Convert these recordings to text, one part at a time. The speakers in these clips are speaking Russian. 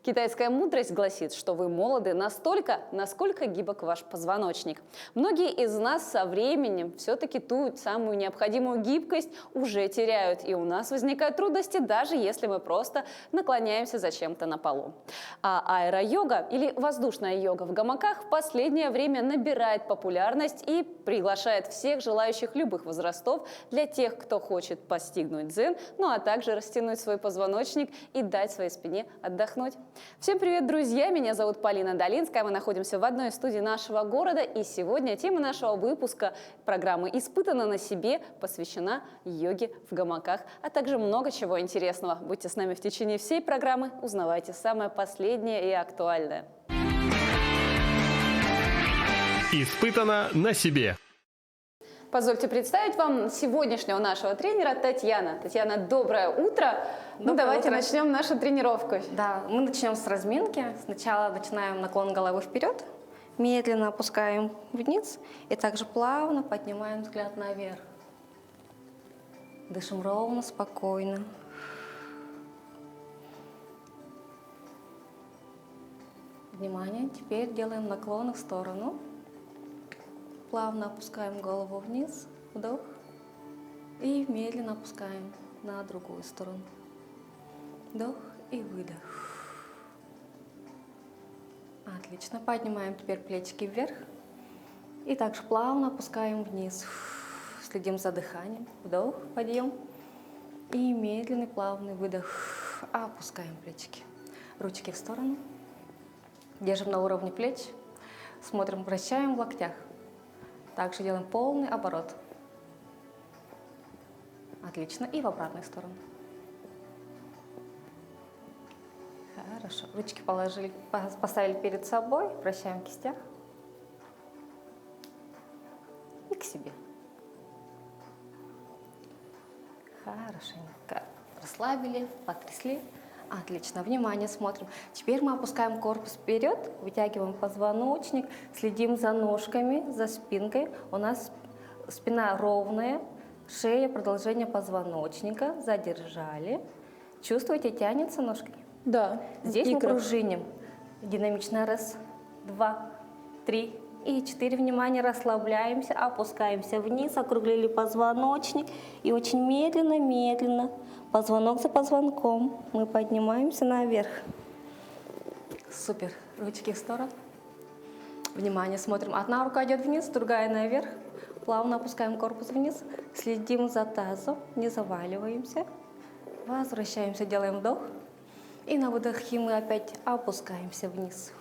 Китайская мудрость гласит, что вы молоды настолько, насколько гибок ваш позвоночник. Многие из нас со временем все-таки ту самую необходимую гибкость уже теряют, и у нас возникают трудности, даже если мы просто наклоняемся зачем-то на полу. А аэро-йога или воздушная йога в гамаках в последнее время набирает популярность и приглашает всех желающих любых возрастов для тех, кто хочет постигнуть дзен, ну а также растянуть свой позвоночник и дать своей спине отдохнуть. Всем привет, друзья! Меня зовут Полина Долинская. Мы находимся в одной из студий нашего города. И сегодня тема нашего выпуска программы «Испытана на себе» посвящена йоге в гамаках, а также много чего интересного. Будьте с нами в течение всей программы, узнавайте самое последнее и актуальное. Испытана на себе. Позвольте представить вам сегодняшнего нашего тренера Татьяна. Татьяна, доброе утро. Давайте начнем нашу тренировку. Да, мы начнем с разминки. Сначала начинаем наклон головы вперед, медленно опускаем вниз и также плавно поднимаем взгляд наверх. Дышим ровно, спокойно. Внимание, теперь делаем наклоны в сторону. Плавно опускаем голову вниз, вдох, и медленно опускаем на другую сторону. Вдох и выдох. Отлично. Поднимаем теперь плечики вверх и также плавно опускаем вниз. Следим за дыханием. Вдох, подъем и медленный плавный выдох. Опускаем плечики. Ручки в сторону. Держим на уровне плеч. Смотрим, вращаем в локтях. Также делаем полный оборот. Отлично. И в обратную сторону. Хорошо. Ручки поставили перед собой. Вращаем в кистях. И к себе. Хорошенько. Расслабили, потрясли. Отлично. Внимание, смотрим. Теперь мы опускаем корпус вперед, вытягиваем позвоночник, следим за ножками, за спинкой. У нас спина ровная, шея, продолжение позвоночника. Задержали. Чувствуете, тянется ножкой? Да. Здесь мы пружиним. Динамично. Раз, два, три и 4. Внимание, расслабляемся, опускаемся вниз, округлили позвоночник. И очень медленно, позвонок за позвонком мы поднимаемся наверх. Супер. Ручки в сторону. Внимание, смотрим. Одна рука идет вниз, другая наверх. Плавно опускаем корпус вниз. Следим за тазом, не заваливаемся. Возвращаемся, делаем вдох. И на выдохе мы опять опускаемся вниз.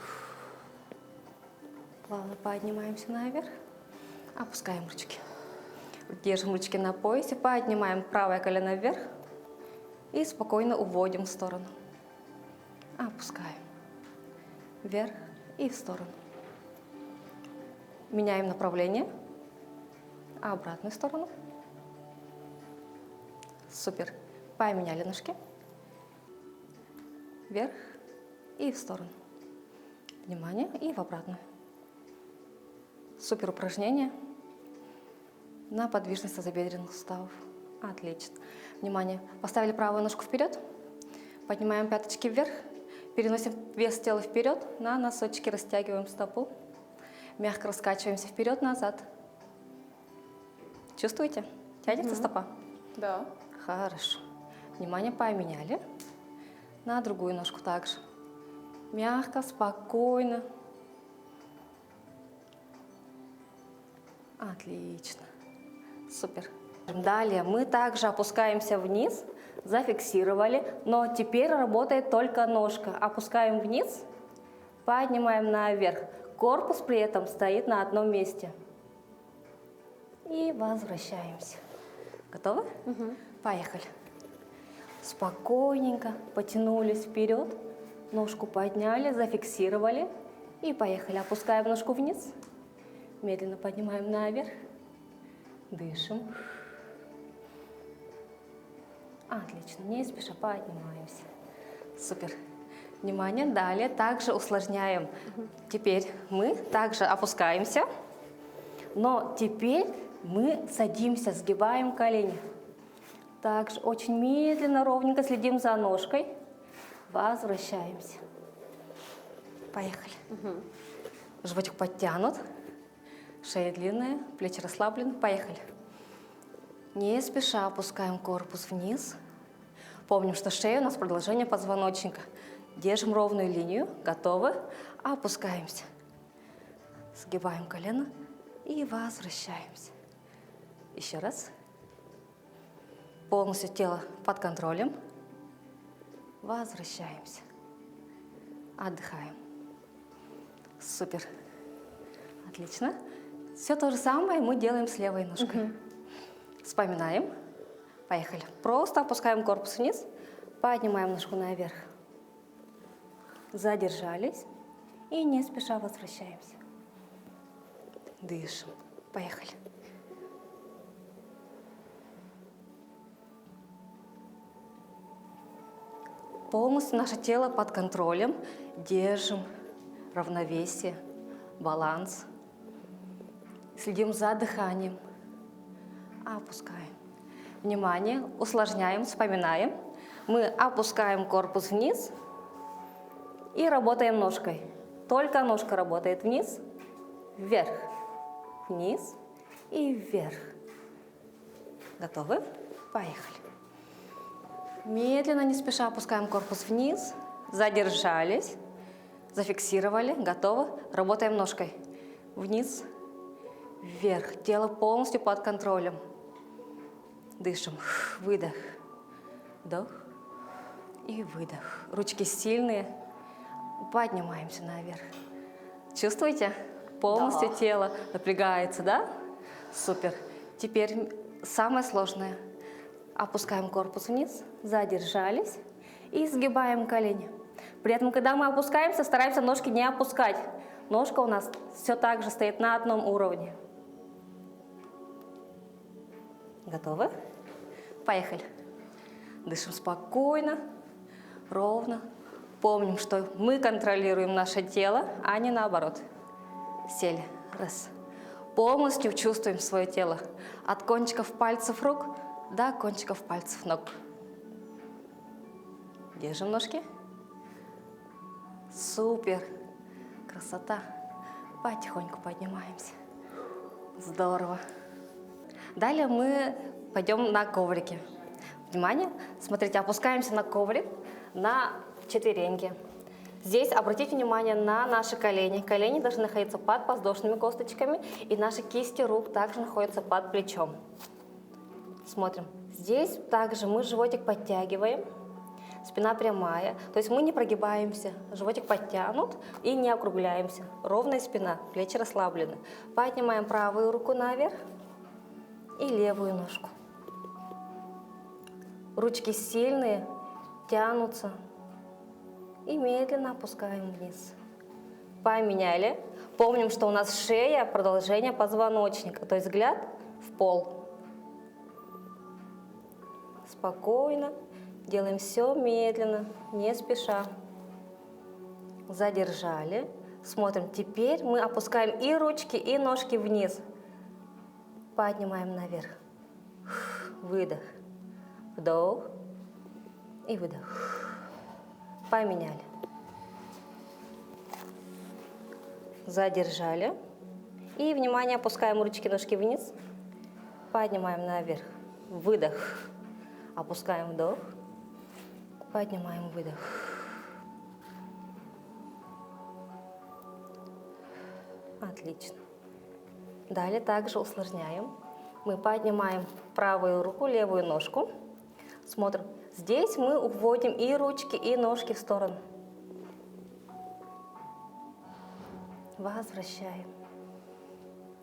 Плавно поднимаемся наверх. Опускаем ручки. Держим ручки на поясе. Поднимаем правое колено вверх. И спокойно уводим в сторону. Опускаем. Вверх и в сторону. Меняем направление. Обратную сторону. Супер. Поменяли ножки. Вверх и в сторону. Внимание. И в обратную. Супер упражнение на подвижность тазобедренных суставов. Отлично. Внимание. Поставили правую ножку вперед. Поднимаем пяточки вверх. Переносим вес тела вперед. На носочки растягиваем стопу. Мягко раскачиваемся вперед-назад. Чувствуете? Тянется стопа? Да. Хорошо. Внимание, поменяли. На другую ножку также. Мягко, спокойно. Отлично. Супер. Далее мы также опускаемся вниз, зафиксировали, но теперь работает только ножка. Опускаем вниз, поднимаем наверх. Корпус при этом стоит на одном месте. И возвращаемся. Готовы? Угу. Поехали. Спокойненько потянулись вперед, ножку подняли, зафиксировали и поехали. Опускаем ножку вниз, медленно поднимаем наверх, дышим. Отлично, не спеша поднимаемся. Супер. Внимание, далее также усложняем. Теперь мы также опускаемся, но теперь мы садимся, сгибаем колени. Также очень медленно, ровненько следим за ножкой. Возвращаемся. Поехали. Животик подтянут, шея длинная, плечи расслаблены. Поехали. Не спеша опускаем корпус вниз. Помним, что шея у нас продолжение позвоночника. Держим ровную линию. Готовы? Опускаемся. Сгибаем колено и возвращаемся. Еще раз. Полностью тело под контролем. Возвращаемся. Отдыхаем. Супер. Отлично. Все то же самое мы делаем с левой ножкой. Вспоминаем. Поехали. Просто опускаем корпус вниз. Поднимаем ножку наверх. Задержались. И не спеша возвращаемся. Дышим. Поехали. Полностью наше тело под контролем. Держим равновесие, баланс. Следим за дыханием. Опускаем. Внимание, усложняем, вспоминаем. Мы опускаем корпус вниз и работаем ножкой. Только ножка работает вниз, вверх, вниз и вверх. Готовы? Поехали. Медленно, не спеша опускаем корпус вниз, задержались, зафиксировали, готовы. Работаем ножкой. Вниз, вверх. Тело полностью под контролем. Дышим. Выдох. Вдох и выдох. Ручки сильные. Поднимаемся наверх. Чувствуете? Полностью тело напрягается, да? Супер. Теперь самое сложное. Опускаем корпус вниз, задержались и сгибаем колени. При этом, когда мы опускаемся, стараемся ножки не опускать. Ножка у нас все так же стоит на одном уровне. Готовы? Поехали. Дышим спокойно, ровно. Помним, что мы контролируем наше тело, а не наоборот. Сели. Раз. Полностью чувствуем свое тело. От кончиков пальцев рук до кончиков пальцев ног. Держим ножки. Супер. Красота. Потихоньку поднимаемся. Здорово. Далее мы пойдем на коврике. Внимание. Смотрите, опускаемся на коврик на четвереньки. Здесь обратите внимание на наши колени. Колени должны находиться под подвздошными косточками, и наши кисти рук также находятся под плечом. Смотрим. Здесь также мы животик подтягиваем, спина прямая, то есть мы не прогибаемся, животик подтянут и не округляемся. Ровная спина, плечи расслаблены. Поднимаем правую руку наверх и левую ножку. Ручки сильные, тянутся. И медленно опускаем вниз. Поменяли. Помним, что у нас шея, продолжение позвоночника, то есть взгляд в пол. Спокойно. Делаем все медленно, не спеша. Задержали. Смотрим. Теперь мы опускаем и ручки, и ножки вниз. Поднимаем наверх. Выдох. Вдох. И выдох. Поменяли. Задержали. И, внимание, опускаем ручки, ножки вниз. Поднимаем наверх. Выдох. Опускаем вдох. Поднимаем выдох. Отлично. Далее также усложняем. Мы поднимаем правую руку, левую ножку. Смотрим. Здесь мы уводим и ручки, и ножки в сторону. Возвращаем.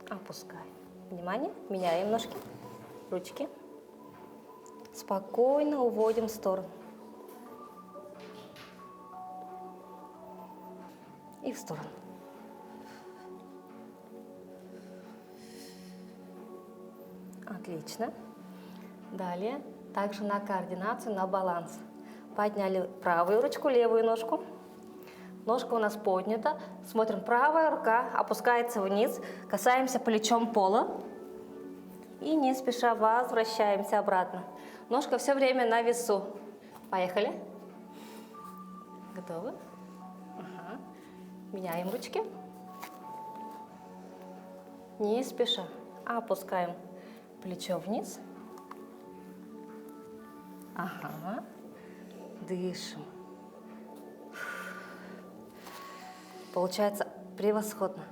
Опускаем. Внимание. Меняем ножки, ручки. Спокойно уводим в сторону. И в сторону. Отлично. Далее. Также на координацию, на баланс. Подняли правую ручку, левую ножку. Ножка у нас поднята. Смотрим, правая рука опускается вниз. Касаемся плечом пола. И не спеша возвращаемся обратно. Ножка все время на весу. Поехали. Готовы? Ага. Меняем ручки. Не спеша. Опускаем плечо вниз. Ага. Дышим. Получается превосходно.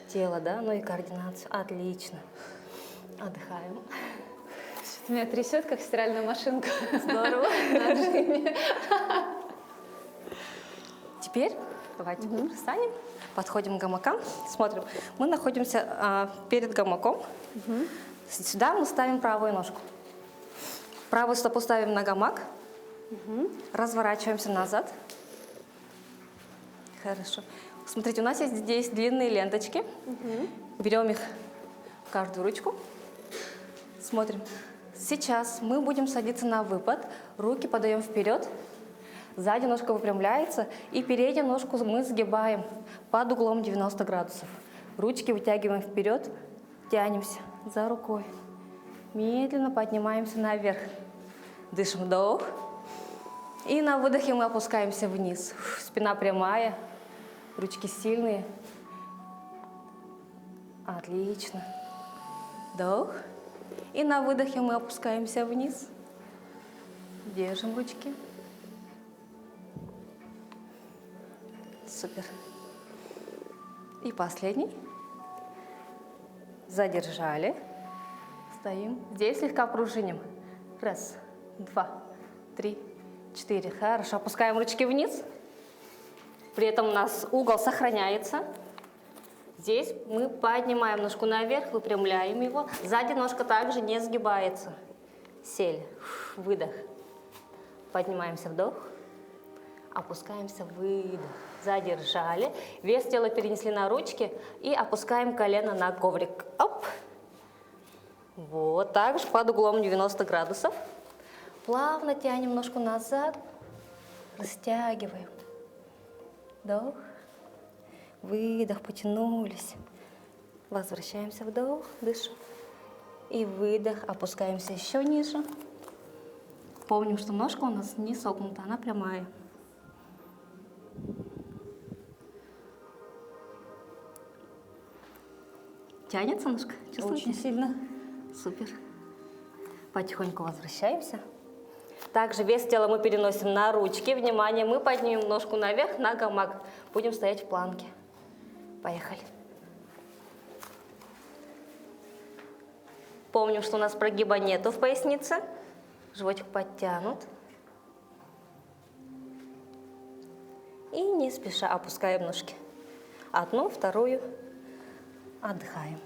Тело, да? Ну и координацию. Отлично. Отдыхаем. Что-то меня трясет, как стиральная машинка. Здорово. На отжиме. Теперь давайте встанем, подходим к гамакам, смотрим. Мы находимся перед гамаком. Сюда мы ставим правую ножку. Правую стопу ставим на гамак. Разворачиваемся назад. Хорошо. Смотрите, у нас есть здесь длинные ленточки. Берем их в каждую ручку. Смотрим. Сейчас мы будем садиться на выпад. Руки подаем вперед. Сзади ножка выпрямляется. И переднюю ножку мы сгибаем под углом 90 градусов. Ручки вытягиваем вперед. Тянемся за рукой. Медленно поднимаемся наверх. Дышим, вдох. И на выдохе мы опускаемся вниз. Спина прямая. Ручки сильные. Отлично. Вдох. И на выдохе мы опускаемся вниз. Держим ручки. Супер. И последний. Задержали. Стоим. Здесь слегка пружиним. Раз, два, три, четыре. Хорошо. Опускаем ручки вниз. При этом у нас угол сохраняется. Здесь мы поднимаем ножку наверх, выпрямляем его. Сзади ножка также не сгибается. Сели. Выдох. Поднимаемся, вдох. Опускаемся, выдох. Задержали. Вес тела перенесли на ручки. И опускаем колено на коврик. Оп. Вот так же под углом 90 градусов. Плавно тянем ножку назад. Растягиваем. Вдох. Выдох, потянулись. Возвращаемся, вдох, дышим. И выдох, опускаемся еще ниже. Помним, что ножка у нас не согнута, она прямая. Тянется ножка? Чувствуете? Очень сильно. Супер. Потихоньку возвращаемся. Также вес тела мы переносим на ручки. Внимание, мы поднимем ножку наверх на гамак. Будем стоять в планке. Поехали. Помним, что у нас прогиба нету в пояснице. Животик подтянут. И не спеша опускаем ножки. Одну, вторую. Отдыхаем.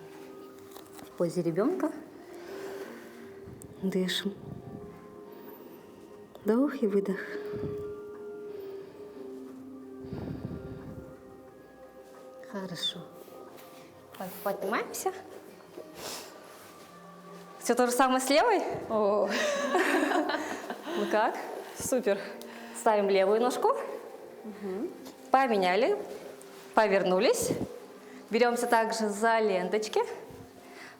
В позе ребенка. Дышим. Вдох и выдох. Хорошо. Поднимаемся. Все то же самое с левой? О, Ну как? супер. Ставим левую ножку. Поменяли. Повернулись. Беремся также за ленточки.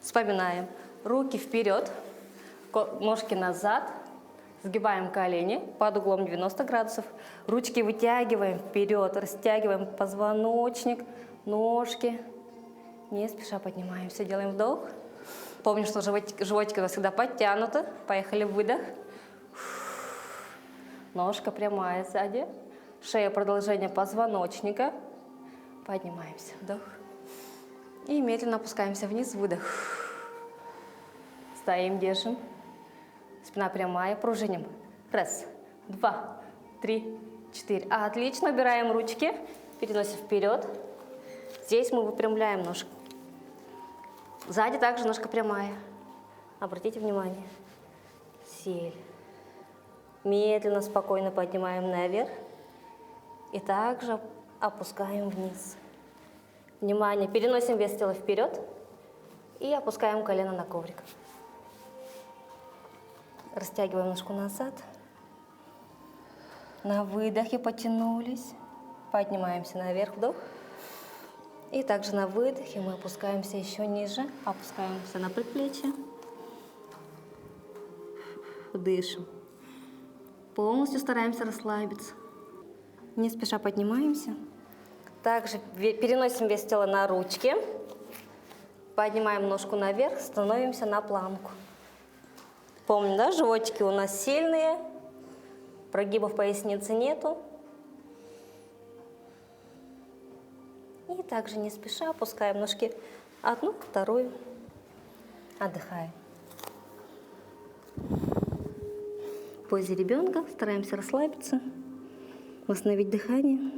Вспоминаем. Руки вперед. Ножки назад. Сгибаем колени под углом 90 градусов. Ручки вытягиваем вперед. Растягиваем позвоночник. Ножки. Не спеша поднимаемся. Делаем вдох. Помним, что животик у нас всегда подтянуто. Поехали, выдох. Ножка прямая сзади. Шея продолжение позвоночника. Поднимаемся. Вдох. И медленно опускаемся вниз. Выдох. Стоим, держим. Спина прямая. Пружиним. Раз, два, три, четыре. Отлично. Убираем ручки. Переносим вперед. Здесь мы выпрямляем ножку. Сзади также ножка прямая. Обратите внимание. Сели. Медленно, спокойно поднимаем наверх. И также опускаем вниз. Внимание. Переносим вес тела вперед. И опускаем колено на коврик. Растягиваем ножку назад. На выдохе потянулись. Поднимаемся наверх. Вдох. И также на выдохе мы опускаемся еще ниже. Опускаемся на предплечье. дышим. Полностью стараемся расслабиться. Не спеша поднимаемся. Также переносим вес тела на ручки. Поднимаем ножку наверх, становимся на планку. Помним, да, животики у нас сильные, прогибов поясницы нету. И также не спеша опускаем ножки одну, вторую. Отдыхаем. В позе ребенка стараемся расслабиться, восстановить дыхание.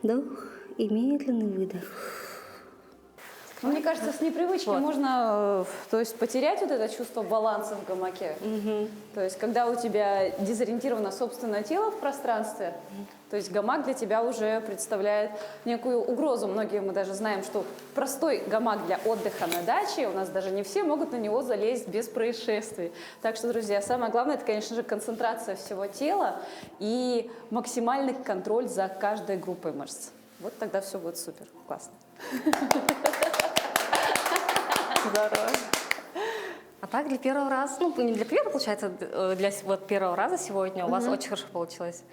Вдох и медленный выдох. Мне кажется, с непривычки можно, то есть, потерять вот это чувство баланса в гамаке. То есть, когда у тебя дезориентировано собственное тело в пространстве, то есть гамак для тебя уже представляет некую угрозу. Многие мы даже знаем, что простой гамак для отдыха на даче, у нас даже не все могут на него залезть без происшествий. Так что, друзья, самое главное, это, конечно же, концентрация всего тела и максимальный контроль за каждой группой мышц. Вот тогда все будет супер, классно. Здорово. А так для первого раза, ну не для первого, получается, для вот первого раза сегодня у вас очень хорошо получилось.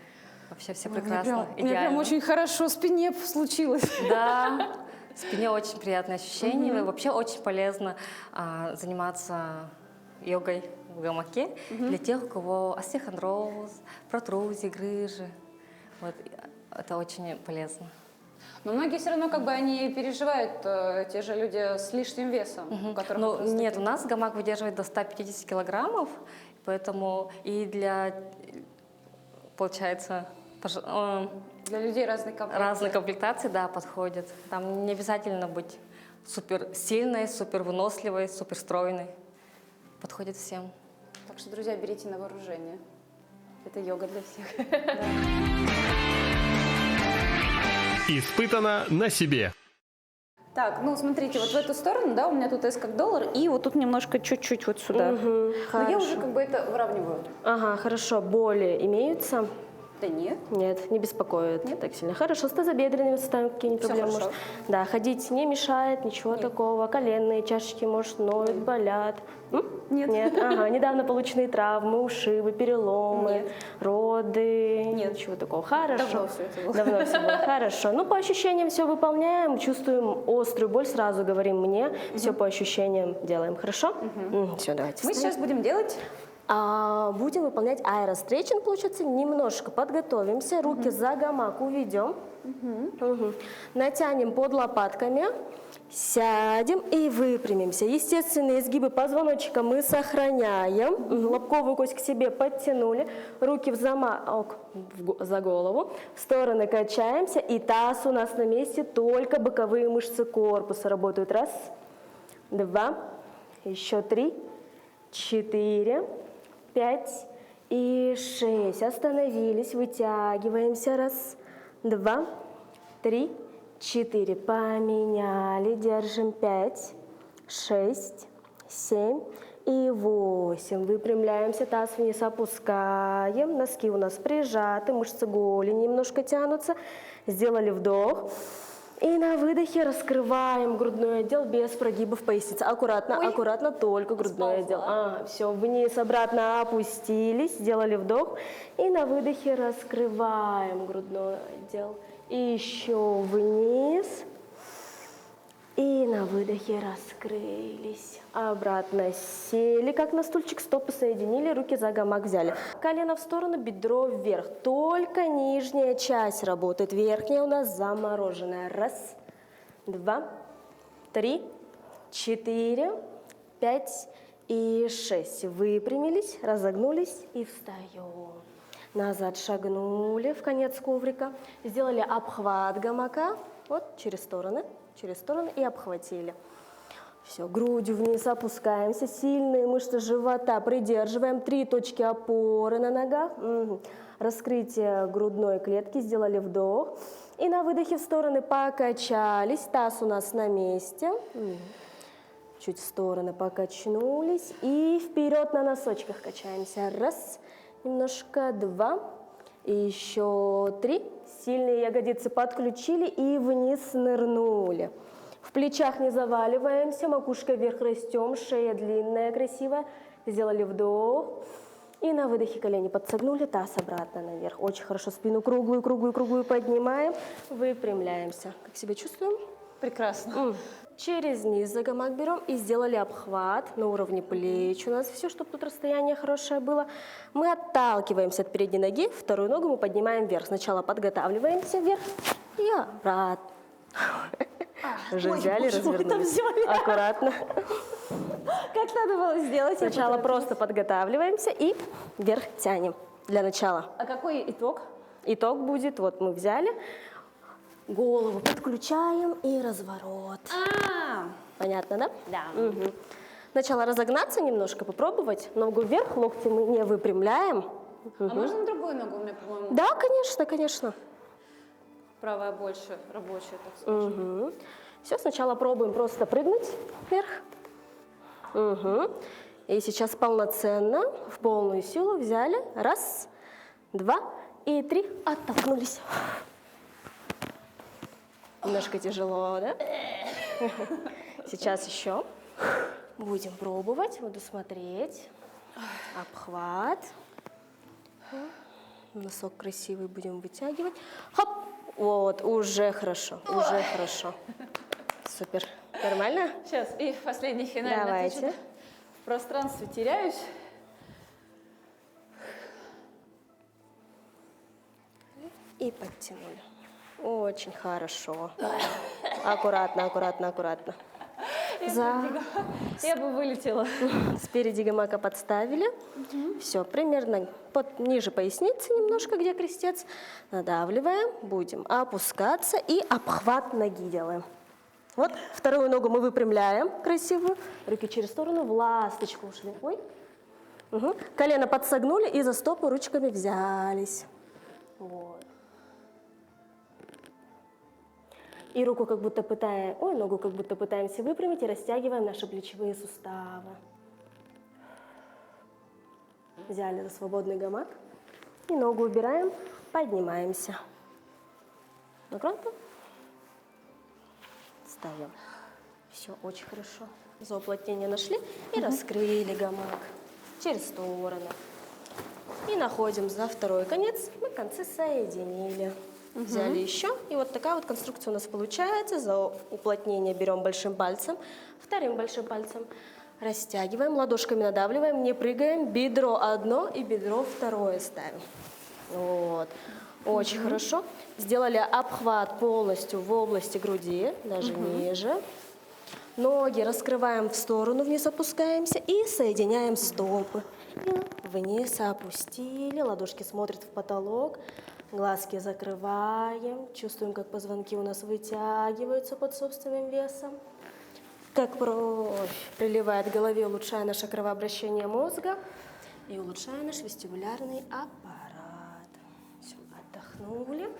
Вообще все прекрасно, Мне прям очень хорошо спине случилось. Да, в спине очень приятные ощущения. Вообще очень полезно заниматься йогой в гамаке для тех, у кого остеохондроз, протрузии, грыжи. Вот, это очень полезно. Но многие все равно как бы они переживают, те же люди с лишним весом, у которых Ну, просто нет, у нас гамак выдерживает до 150 килограммов, поэтому и для, получается, для людей разной комплектации. разные комплектации, да, подходят. Там не обязательно быть супер сильной, супер выносливой, супер стройной. Подходит всем. Так что, друзья, берите на вооружение. Это йога для всех. Испытано на себе. Так, ну смотрите, вот в эту сторону, да, у меня тут S как доллар, и вот тут немножко чуть-чуть вот сюда. Но я уже как бы это выравниваю. Ага, хорошо. Боли имеются? Да нет. Нет, не беспокоит так сильно. Хорошо, с тазобедренными суставами какие-нибудь Всё проблемы? хорошо. Может? Да, ходить не мешает, ничего такого. Коленные чашечки, может, ноют, болят? Нет. Нет, ага. Недавно полученные травмы, ушибы, переломы, Нет. роды? Нет. Ничего такого. Хорошо. Давно всё это было. Давно все было. Хорошо. Ну, по ощущениям все выполняем, чувствуем острую боль, сразу говорим мне, все по ощущениям делаем. Хорошо? Все, давайте. Мы сейчас будем делать. Будем выполнять аэростретчинг, получается, немножко подготовимся, руки за гамак уведем, натянем под лопатками, сядем и выпрямимся. Естественные изгибы позвоночника мы сохраняем, лобковую кость к себе подтянули, руки в замок за голову, в стороны качаемся, и таз у нас на месте, только боковые мышцы корпуса работают. Раз, два, еще 3, 4, 5 и 6. Остановились, вытягиваемся. Раз, два, 3, 4. Поменяли, держим. 5, 6, 7 и 8. Выпрямляемся, таз вниз опускаем. Носки у нас прижаты, мышцы голени немножко тянутся. Сделали вдох. И на выдохе раскрываем грудной отдел без прогибов поясницы. Аккуратно, аккуратно, только грудной отдел. Все, вниз, обратно опустились, сделали вдох. И на выдохе раскрываем грудной отдел. И еще вниз. И на выдохе раскрылись. Обратно сели, как на стульчик, стопы соединили, руки за гамак взяли. Колено в сторону, бедро вверх. Только нижняя часть работает. Верхняя у нас замороженная. Раз, два, 3, 4, 5 и 6. Выпрямились, разогнулись и встаем. Назад шагнули в конец коврика. Сделали обхват гамака. Вот через стороны и обхватили. Все, грудью вниз опускаемся, сильные мышцы живота придерживаем, 3 точки опоры на ногах, раскрытие грудной клетки, сделали вдох. И на выдохе в стороны покачались, таз у нас на месте, чуть в стороны покачнулись и вперед на носочках качаемся. Раз, немножко, 2, и еще 3. Сильные ягодицы подключили и вниз нырнули. В плечах не заваливаемся, макушкой вверх растем, шея длинная, красивая. Сделали вдох. И на выдохе колени подсогнули, таз обратно наверх. Очень хорошо. Спину круглую, круглую, круглую поднимаем. Выпрямляемся. Как себя чувствуем? Прекрасно. Через низ за гамак берем и сделали обхват на уровне плеч. У нас все, чтобы тут расстояние хорошее было. Мы отталкиваемся от передней ноги, вторую ногу мы поднимаем вверх. Сначала подготавливаемся вверх и обратно. Уже взяли, развернулись. Аккуратно. Как надо было сделать? Сначала просто подготавливаемся и вверх тянем для начала. А какой итог? Итог будет, вот мы взяли, голову подключаем и разворот. Понятно, да? Да. Угу. Сначала разогнаться немножко, попробовать. Ногу вверх, локти мы не выпрямляем. А можно на другую ногу? У меня, по-моему, Да, конечно, конечно. правая больше рабочая, так скажем. Угу. Все, сначала пробуем просто прыгнуть вверх. Угу. И сейчас полноценно, в полную силу взяли. Раз, два и три. Оттолкнулись. Немножко тяжело, да? Сейчас еще будем пробовать. Буду смотреть. Обхват. Носок красивый будем вытягивать. Хоп! Вот, уже хорошо, уже хорошо. Супер. Нормально? Сейчас, и последний финальный. Давайте. Отвечу. В пространстве теряюсь. И подтянули. Очень хорошо. Аккуратно, аккуратно, аккуратно. Я бы вылетела. Спереди гамака подставили. Все, примерно ниже поясницы немножко, где крестец. Надавливаем, будем опускаться и обхват ноги делаем. Вот, вторую ногу мы выпрямляем красивую. Руки через сторону, в ласточку ушли. Ой. Угу. Колено подсогнули и за стопу ручками взялись. Вот. И руку как будто ногу как будто пытаемся выпрямить и растягиваем наши плечевые суставы. Взяли за свободный гамак и ногу убираем, поднимаемся. Громко. Встаем. Все, очень хорошо. За уплотнение нашли и раскрыли гамак через сторону. И находим за второй конец. Мы концы соединили. Взяли еще. И вот такая вот конструкция у нас получается. За уплотнение берем большим пальцем, вторым большим пальцем. Растягиваем, ладошками надавливаем, не прыгаем. Бедро одно и бедро второе ставим. Вот. Очень хорошо. Сделали обхват полностью в области груди, даже ниже. Ноги раскрываем в сторону, вниз опускаемся и соединяем стопы. И вниз опустили, ладошки смотрят в потолок. Глазки закрываем, чувствуем, как позвонки у нас вытягиваются под собственным весом. Как кровь приливает к голове, улучшая наше кровообращение мозга и улучшая наш вестибулярный аппарат. Все, отдохнули.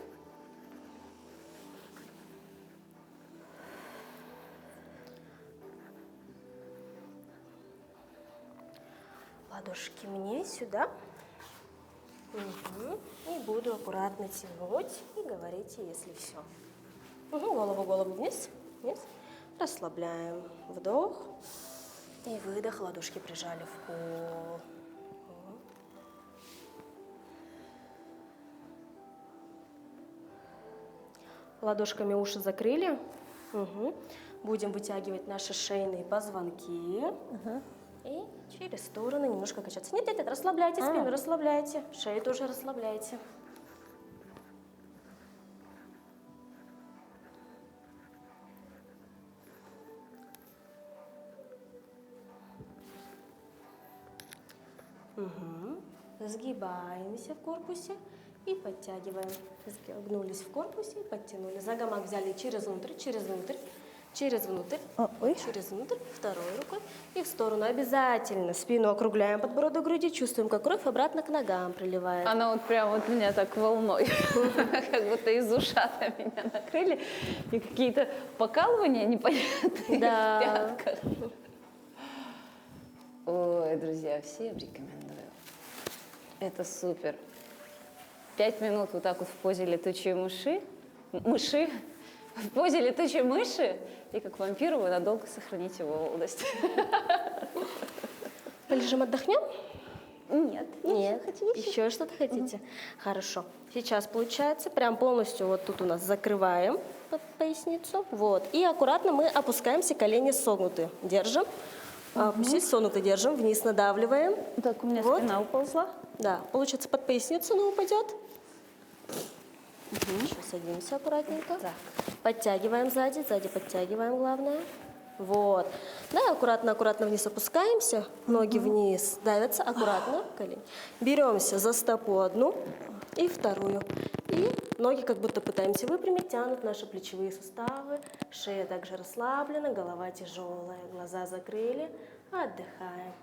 Ладошки мне сюда. И буду аккуратно тянуть и говорите, если все. Голову вниз, вниз. Расслабляем. Вдох и выдох. Ладошки прижали в пол. Ладошками уши закрыли. Будем вытягивать наши шейные позвонки. И через стороны немножко качаться. Нет, расслабляйте спину, расслабляйте. Шею тоже расслабляйте. Сгибаемся в корпусе и подтягиваем. Сгнулись в корпусе и подтянули. За гамак взяли через внутрь, через внутрь. Через внутрь, через внутрь, второй рукой и в сторону. Обязательно спину округляем, подбородок груди, чувствуем, как кровь обратно к ногам приливает. Она вот прям вот меня так волной, как будто из ушата меня накрыли. И какие-то покалывания непонятные в пятках. Ой, друзья, всем рекомендую. Это супер. 5 минут вот так вот в позе летучей мыши, в позе летучей мыши, и как вампиру вы надолго сохраните молодость. полежим, отдохнем? Нет, Нет. Еще что-то хотите? Хорошо. Сейчас получается прям полностью вот тут у нас закрываем под поясницу. Вот. И аккуратно мы опускаемся, колени согнуты. Держим. Опустились, согнуты держим. Вниз надавливаем. Так, у меня Вот. спина уползла. Да, получается под поясницу она упадет. Еще садимся аккуратненько. Так. Подтягиваем сзади, сзади подтягиваем, главное. Вот. Да, аккуратно вниз опускаемся, ноги вниз давятся, аккуратно, колени. Беремся за стопу одну и вторую. И ноги как будто пытаемся выпрямить, тянут наши плечевые суставы. Шея также расслаблена, голова тяжелая, глаза закрыли. Отдыхаем.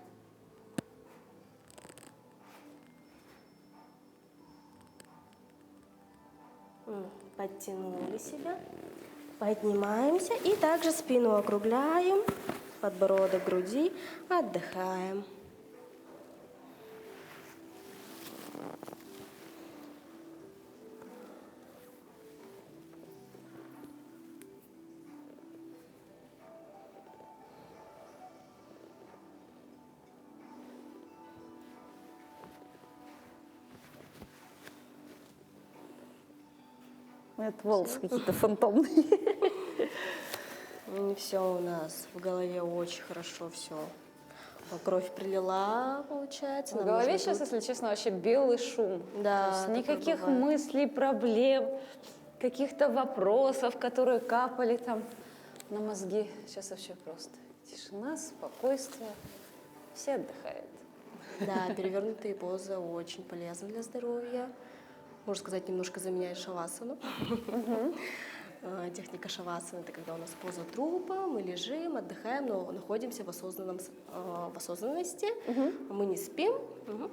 Подтянули себя. Поднимаемся и также спину округляем, подбородок к груди, отдыхаем. Это волосы какие-то фантомные. Все у нас в голове очень хорошо все. Кровь прилила, получается. В Нам голове нужно сейчас, тут- если честно, вообще белый шум. Да, То есть такое никаких бывает. мыслей, проблем, каких-то вопросов, которые капали там на мозги. Сейчас вообще просто тишина, спокойствие. Все отдыхают. Да, перевернутые позы очень полезны для здоровья. Можно сказать, немножко заменяет шавасану. Техника шавасаны – это когда у нас поза трупа, мы лежим, отдыхаем, но находимся в осознанности. Мы не спим,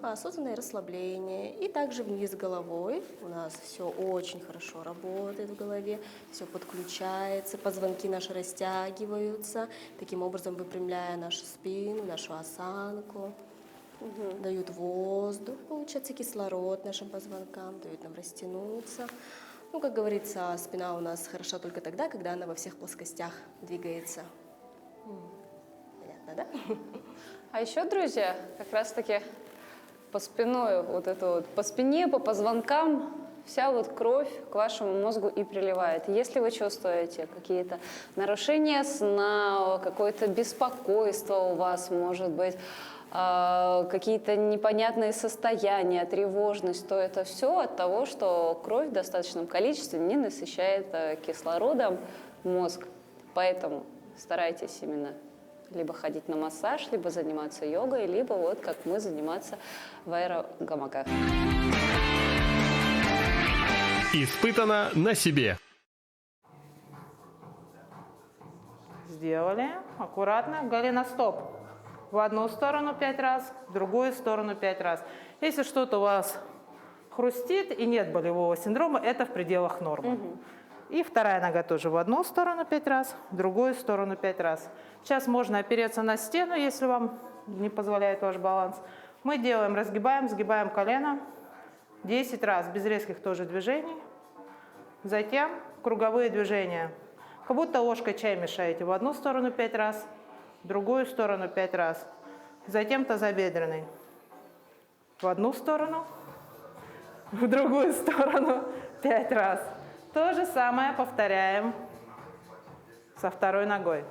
а осознанное расслабление. И также вниз головой у нас все очень хорошо работает в голове, все подключается, позвонки наши растягиваются, таким образом выпрямляя нашу спину, нашу осанку. Дают воздух, получается кислород нашим позвонкам, дают нам растянуться. Ну, как говорится, спина у нас хороша только тогда, когда она во всех плоскостях двигается. Понятно, да? А еще, друзья, как раз-таки по спиной, вот это вот, по спине, по позвонкам вся вот кровь к вашему мозгу и приливает. Если вы чувствуете какие-то нарушения сна, какое-то беспокойство у вас, может быть, какие-то непонятные состояния, тревожность, то это все от того, что кровь в достаточном количестве не насыщает кислородом мозг. Поэтому старайтесь именно либо ходить на массаж, либо заниматься йогой, либо вот как мы заниматься в аэрогамаках. Испытано на себе. Сделали. Аккуратно. Голеностоп. В одну сторону 5 раз, в другую сторону 5 раз. Если что-то у вас хрустит и нет болевого синдрома, это в пределах нормы. И вторая нога тоже в одну сторону 5 раз, в другую сторону 5 раз. Сейчас можно опереться на стену, если вам не позволяет ваш баланс. Мы делаем, разгибаем, сгибаем колено 10 раз, без резких тоже движений. Затем круговые движения. Как будто ложкой чай мешаете. В одну сторону 5 раз, в другую сторону 5 раз. Затем тазобедренный. В одну сторону, в другую сторону 5 раз. То же самое повторяем со второй ногой.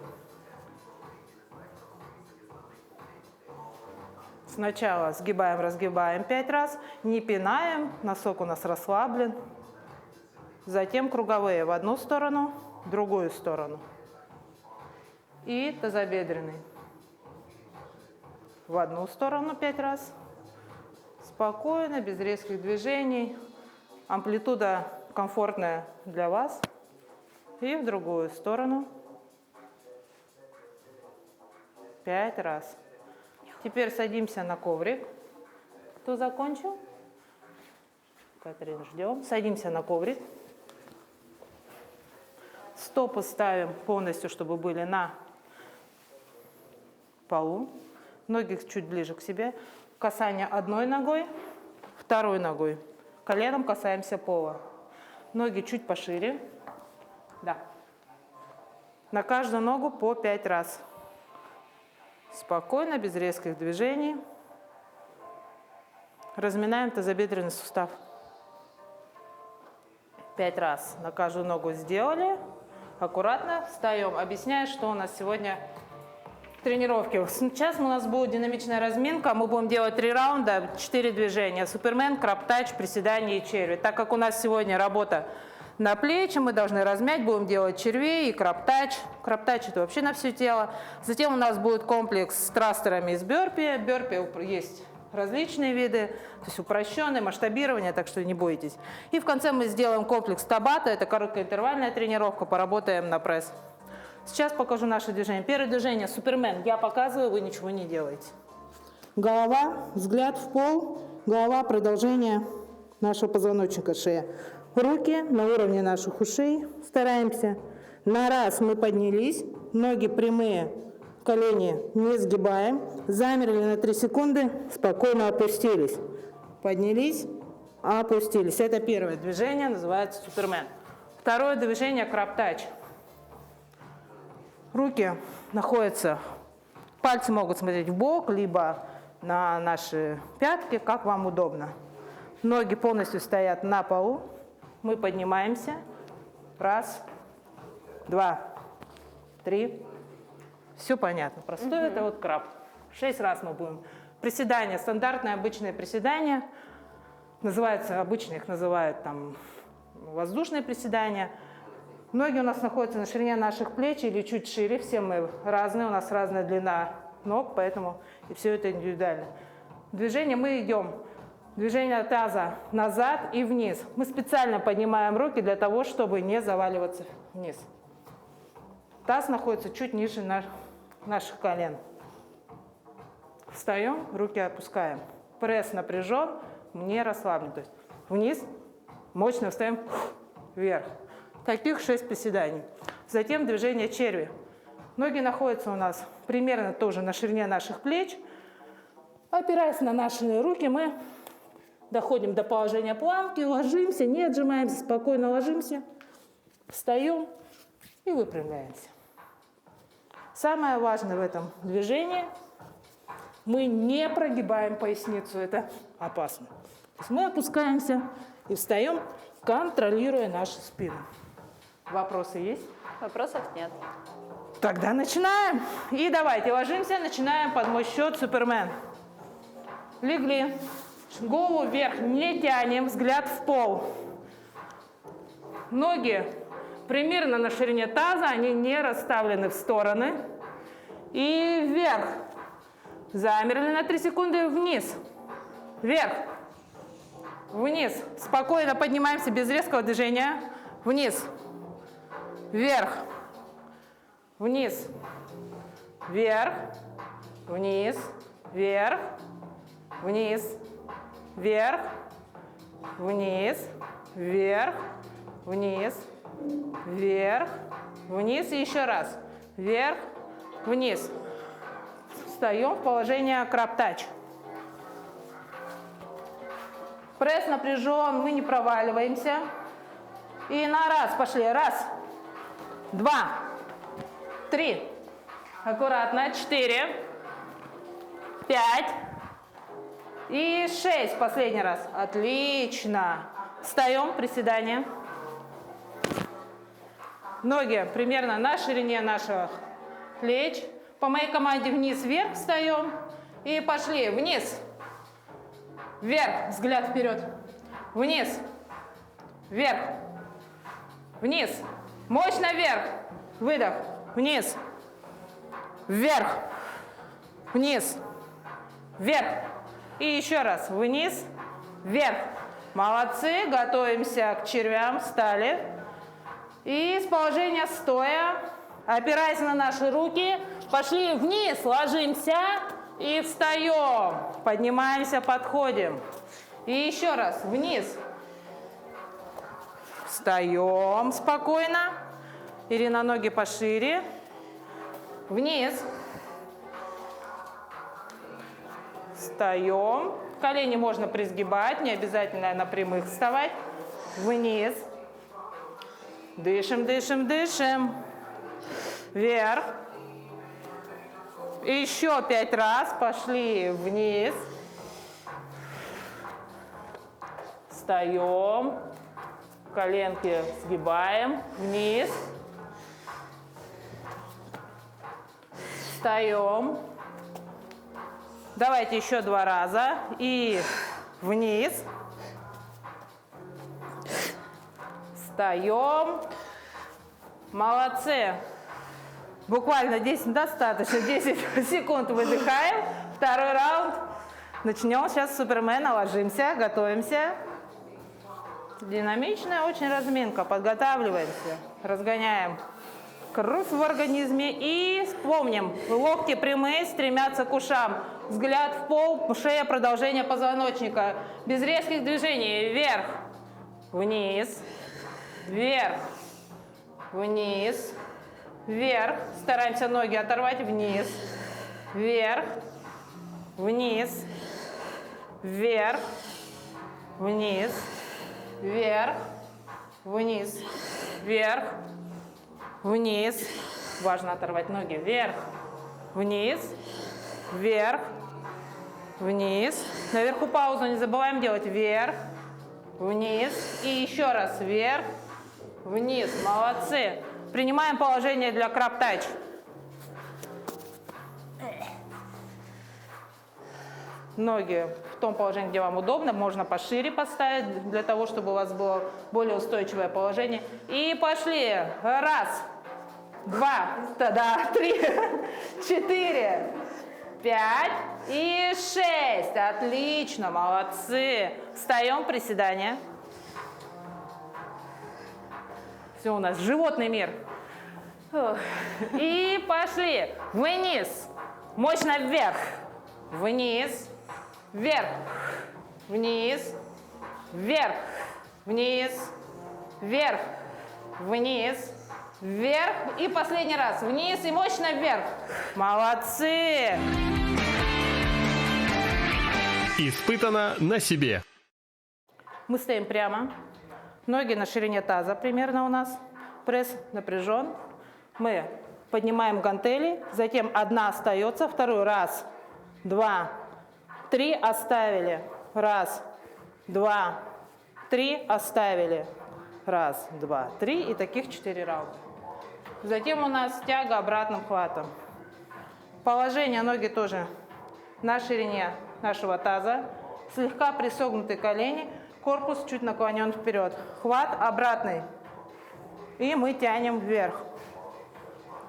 Сначала сгибаем, разгибаем 5 раз, не пинаем, носок у нас расслаблен. Затем круговые в одну сторону, в другую сторону. И тазобедренный. В одну сторону 5 раз. Спокойно, без резких движений. Амплитуда комфортная для вас. И в другую сторону 5 раз. Теперь садимся на коврик. Кто закончил? Катрин, ждем. Садимся на коврик. Стопы ставим полностью, чтобы были на полу. Ноги чуть ближе к себе. Касание одной ногой, второй ногой. Коленом касаемся пола. Ноги чуть пошире. Да. На каждую ногу по 5 раз. Спокойно, без резких движений. Разминаем тазобедренный сустав. 5 раз на каждую ногу сделали. Аккуратно встаем. Объясняю, что у нас сегодня в тренировке. Сейчас у нас будет динамичная разминка. Мы будем делать 3 раунда, 4 движения. Супермен, краб-тач, приседания и черви. Так как у нас сегодня работа на плечи, мы должны размять. Будем делать червей и краб-тач. Краб-тач это вообще на все тело. Затем у нас будет комплекс с трастерами из бёрпи. Бёрпи есть различные виды, то есть упрощенное масштабирование, так что не бойтесь. И в конце мы сделаем комплекс табата, это короткая интервальная тренировка, поработаем на пресс. Сейчас покажу наше движение. Первое движение супермен. Я показываю, вы ничего не делаете. Голова, взгляд в пол, голова, продолжение нашего позвоночника, шея. Руки на уровне наших ушей. Стараемся. На раз мы поднялись, ноги прямые, колени не сгибаем. Замерли на 3 секунды, спокойно опустились. Поднялись, опустились. Это первое движение, называется супермен. Второе движение краб-тач. Руки находятся, пальцы могут смотреть в бок, либо на наши пятки, как вам удобно. Ноги полностью стоят на полу. Мы поднимаемся. 1, 2, 3. Все понятно. Простое это вот краб. 6 раз мы будем. Приседания, стандартное обычное приседание. Называется, обычно их называют там воздушные приседания. Ноги у нас находятся на ширине наших плеч или чуть шире. Все мы разные, у нас разная длина ног, поэтому и все это индивидуально. Движение мы идем. Движение таза назад и вниз. Мы специально поднимаем руки для того, чтобы не заваливаться вниз. Таз находится чуть ниже наших колен. Встаем, руки опускаем. Пресс напряжен, не расслаблен. То есть вниз, мощно встаем, вверх. Таких 6 приседаний. Затем движение черви. Ноги находятся у нас примерно тоже на ширине наших плеч. Опираясь на наши руки, мы доходим до положения планки, ложимся, не отжимаемся, спокойно ложимся, встаем и выпрямляемся. Самое важное в этом движении – мы не прогибаем поясницу, это опасно. То есть мы опускаемся и встаем, контролируя нашу спину. Вопросы есть? Вопросов нет. Тогда начинаем. И давайте ложимся, начинаем под мой счет супермен. Легли. Голову вверх не тянем, взгляд в пол. Ноги примерно на ширине таза, они не расставлены в стороны. И вверх. Замерли на 3 секунды, вниз. Вверх. Вниз. Спокойно поднимаемся без резкого движения. Вниз. Вверх. Вниз. Вверх. Вниз. Вверх. Вниз. Вверх. Вниз. Вверх. Вниз. Вверх. Вниз. И еще раз. Вверх. Вниз. Встаем в положение краб-тач. Пресс напряжен, мы не проваливаемся. И на раз пошли. 1, 2, 3. Аккуратно. 4, 5 и 6. Последний раз. Отлично. Встаем. Приседание. Ноги примерно на ширине наших плеч. По моей команде вниз-вверх встаем. И пошли. Вниз. Вверх. Взгляд вперед. Вниз. Вверх. Вниз. Мощно вверх. Выдох. Вниз. Вверх. Вниз. Вверх. И еще раз. Вниз. Вверх. Молодцы. Готовимся к червям. Встали. И с положения стоя, опираясь на наши руки, пошли вниз. Ложимся и встаем. Поднимаемся, подходим. И еще раз. Вниз. Встаем спокойно. Ирина, ноги пошире. Вниз. Встаем. Колени можно присгибать, не обязательно на прямых вставать. Вниз. Дышим, дышим, дышим. Вверх. Еще 5 раз. Пошли вниз. Встаем. Коленки сгибаем. Вниз. Встаем. Давайте еще 2 раза. И вниз. Встаем. Молодцы. Буквально 10 достаточно. 10 секунд выдыхаем. Второй раунд. Начнем сейчас Супермена. Ложимся, готовимся. Динамичная очень разминка. Подготавливаемся. Разгоняем кровь в организме. И вспомним. Локти прямые, стремятся к ушам. Взгляд в пол, шея, продолжение позвоночника. Без резких движений. Вверх, вниз, вверх, вниз, вверх. Стараемся ноги оторвать. Вниз, вверх, вниз, вверх, вниз, вверх, вниз, вверх, вниз. Важно оторвать ноги. Вверх, вниз, вверх, вниз. Наверху паузу не забываем делать. Вверх, вниз. И еще раз. Вверх, вниз. Молодцы. Принимаем положение для краб-тач. Ноги в том положении, где вам удобно. Можно пошире поставить, для того, чтобы у вас было более устойчивое положение. И пошли. Раз, два, три, 4, 5 и 6. Отлично, молодцы. Встаем, приседания. Все, у нас животный мир. И пошли. Вниз. Мощно вверх. Вниз. Вверх. Вниз. Вверх. Вниз. Вверх. Вниз. Вверх. И последний раз. Вниз и мощно вверх. Молодцы. Испытано на себе. Мы стоим прямо. Ноги на ширине таза примерно у нас. Пресс напряжен. Мы поднимаем гантели. Затем одна остается. Вторую. Раз, два, 3. Оставили. Раз, два, 3. Оставили. Раз, два, 3. И таких 4 раунда. Затем у нас тяга обратным хватом. Положение ноги тоже на ширине нашего таза. Слегка присогнуты колени. Корпус чуть наклонен вперед. Хват обратный. И мы тянем вверх.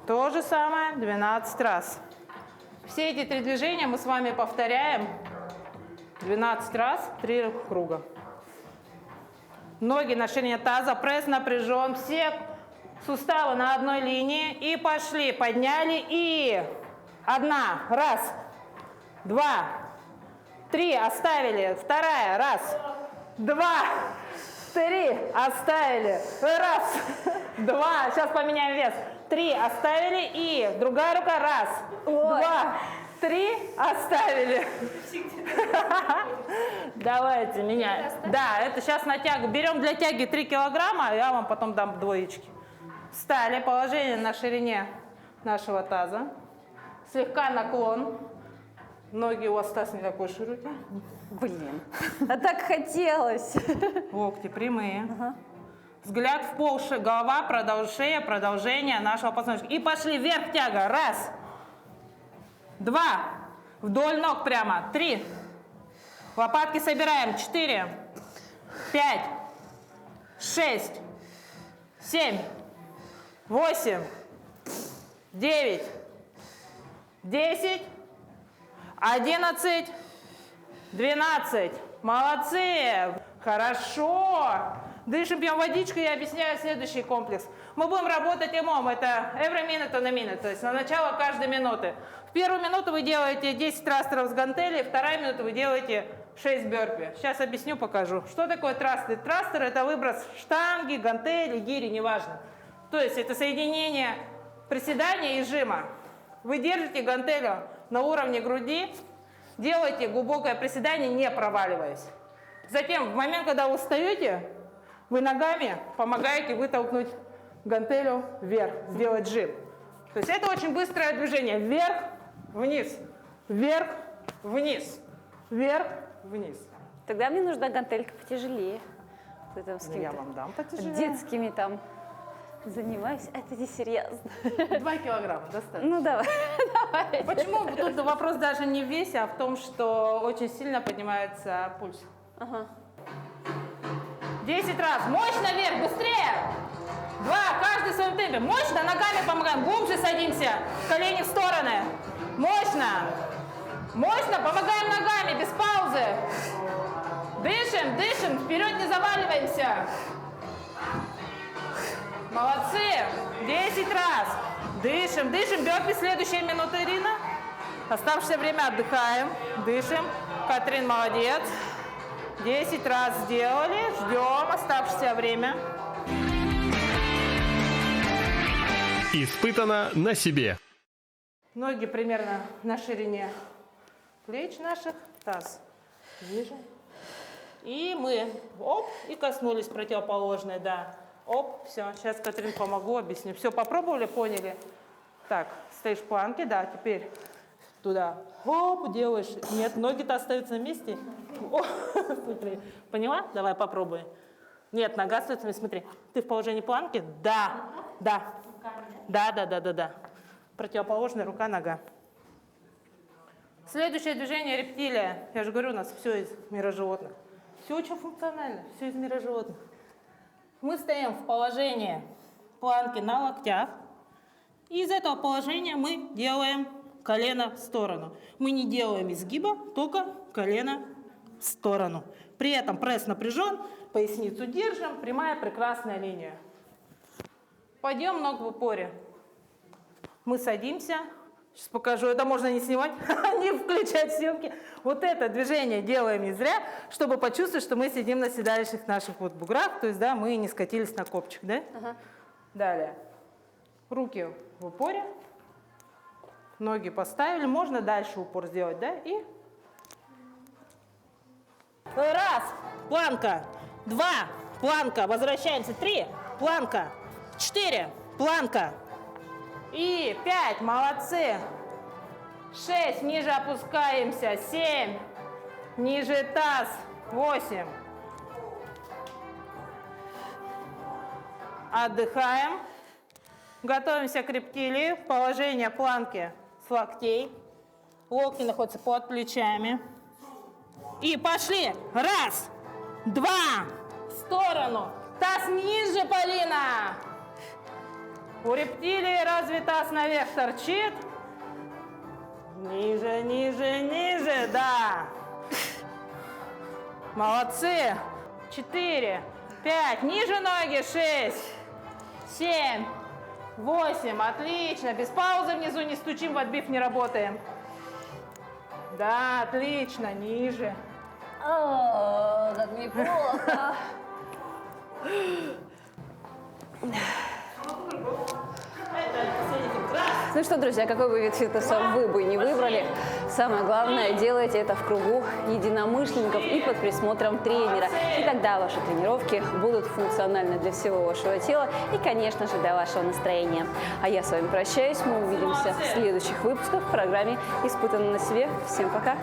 То же самое 12 раз. Все эти 3 движения мы с вами повторяем 12 раз, 3 круга. Ноги на ширине таза, пресс напряжен. Все суставы на одной линии. И пошли. Подняли. И 1. Раз. 2. 3. Оставили. 2. Раз. 2. 3. Оставили. Раз. 2. Сейчас поменяем вес. 3. Оставили. И другая рука. Раз. 2. 3. Оставили. Давайте меняем. Да, это сейчас на тягу. Берем для тяги 3 килограмма, а я вам потом дам двоечки. Встали. Положение на ширине нашего таза. Слегка наклон. Ноги у вас, Стас, не такой широкий. Блин, а так хотелось. Локти прямые. Взгляд в пол, голова, шея, продолжение нашего позвоночника. И пошли вверх, тяга. Раз. 2. Вдоль ног прямо. 3. Лопатки собираем. 4. 5. 6. 7. 8. 9. 10. 11. 12. Молодцы. Хорошо. Дышим, пьем водичку. Я объясняю следующий комплекс. Мы будем работать МОМ. Это every minute on a minute. То есть на начало каждой минуты. В первую минуту вы делаете 10 трастеров с гантелей. Вторая минута вы делаете 6 бёрпи. Сейчас объясню, покажу. Что такое трастер? Трастер – это выброс штанги, гантели, гири, неважно. То есть это соединение приседания и жима. Вы держите гантелю на уровне груди. Делайте глубокое приседание, не проваливаясь. Затем, в момент, когда вы встаете, вы ногами помогаете вытолкнуть гантелю вверх, сделать жим. То есть это очень быстрое движение. Вверх, вниз, вверх, вниз, вверх, вниз. Тогда мне нужна гантелька потяжелее. Ты там с Ну, я какими-то вам дам потяжелее. детскими там занимаюсь. Это не серьезно. 2 килограмма достаточно. Ну давай, давай. Почему? Тут вопрос даже не в весе, а в том, что очень сильно поднимается пульс. Ага. 10 раз. Мощно вверх, быстрее. 2, каждый в своем темпе. Мощно, ногами помогаем. Глубже садимся. Колени в стороны. Мощно. Мощно, помогаем ногами, без паузы. Дышим, дышим, вперед не заваливаемся. Молодцы. 10 раз. Дышим, дышим. Бёрпи, следующая минута, Ирина. Оставшееся время отдыхаем. Дышим. Катрин, молодец. 10 раз сделали. Ждем оставшееся время. Испытано на себе. Ноги примерно на ширине плеч наших. Таз ниже. И мы, оп, и коснулись противоположной, да. Оп, все, сейчас, Катрин, помогу, объясню. Все, попробовали, поняли? Так, стоишь в планке, да, теперь туда, оп, делаешь. Нет, ноги-то остаются на месте. О, смотри, поняла? Давай попробуй. Нет, нога остается на месте, смотри. Ты в положении планки? Да, да. Да. Противоположная рука, нога. Следующее движение рептилия. Я же говорю, у нас все из мира животных. Все очень функционально, все из мира животных. Мы стоим в положении планки на локтях. И из этого положения мы делаем колено в сторону. Мы не делаем изгиба, только колено в сторону. При этом пресс напряжен, поясницу держим, прямая прекрасная линия. Подъем ног в упоре. Мы садимся. Сейчас покажу. Это можно не снимать, не включать съемки. Вот это движение делаем не зря, чтобы почувствовать, что мы сидим на седалищных наших вот буграх. То есть, да, мы не скатились на копчик, да? Ага. Далее. Руки в упоре. Ноги поставили. Можно дальше упор сделать, да? И раз. Планка. 2. Планка. Возвращаемся. 3. Планка. 4. Планка. И 5. Молодцы. 6. Ниже опускаемся. 7. Ниже таз. 8. Отдыхаем. Готовимся к рептилии. Положение планки с локтей. Локти находятся под плечами. И пошли. 1, 2. В сторону. Таз ниже, Полина. У рептилии разве таз наверх торчит? Ниже, ниже, ниже, да. Молодцы. 4, 5, ниже ноги, 6, 7, 8, отлично. Без паузы внизу не стучим, в отбив не работаем. Да, отлично, ниже. О, как мне плохо. Ну что, друзья, какой бы вид фитнеса вы бы не выбрали, самое главное, делайте это в кругу единомышленников и под присмотром тренера. И тогда ваши тренировки будут функциональны для всего вашего тела и, конечно же, для вашего настроения. А я с вами прощаюсь, мы увидимся в следующих выпусках в программе «Испытано на себе». Всем пока!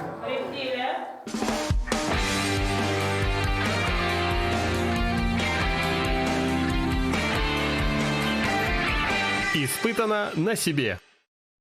Испытано на себе.